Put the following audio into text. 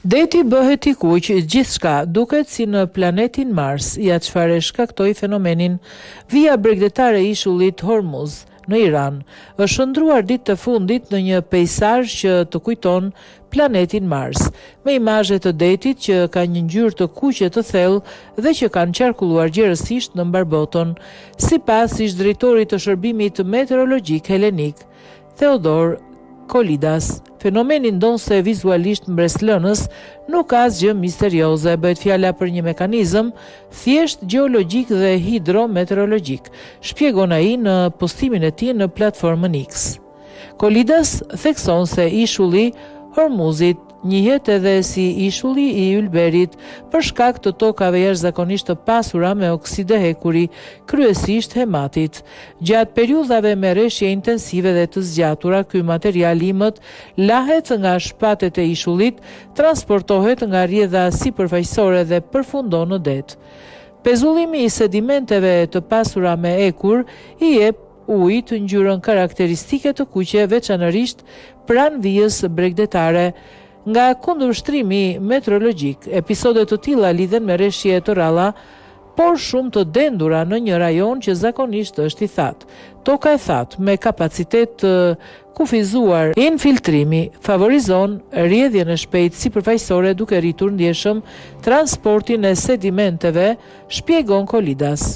Deti bëhet i kuq, gjithçka duket si në planetin Mars, ja çfarë shkaktoi fenomenin vija bregdetare e ishullit Hormuz në Iran. Është shndruar ditë të fundit në një peizazh që të kujton planetin Mars, me imazhe të detit që ka një ngjyrë të kuqe të thellë dhe që kanë qarkulluar gjerësisht në mbar botën, sipas ish drejtorit të shërbimit meteorologjik helenik, Theodor Kolidas. Fenomeni ndonse vizualisht mbreslënës nuk ka asgjë misterioze, bëhet fjala për një mekanizëm thjesht gjeologjik dhe hidrometeorologjik, shpjegon ai në postimin e tij në platformën X. Kolidas thekson se ishulli Hormuzit njihet edhe si ishulli i ylberit për shkak të tokave jashtëzakonisht të pasura me okside hekuri, kryesisht hematit. Gjatë periudhave me rreshje intensive dhe të zgjatura, ky material imët lahet nga shpatet e ishullit, transportohet nga rrjedha sipërfaqësore dhe përfundon në det. Pezullimi i sedimenteve të pasura me ekur i jep ujit ngjyrën karakteristike të kuqe, veçanërisht pranë vijës bregdetare. Nga kundërshtrimi meteorologjik, episode të tilla lidhen me rreshje të rralla, por shumë të dendura në një rajon që zakonisht është i thatë. Toka e thatë me kapacitet të kufizuar infiltrimi favorizon rrjedhjen e shpejtë sipërfaqësore duke rritur ndjeshëm transportin e sedimenteve, shpjegon Kolidas.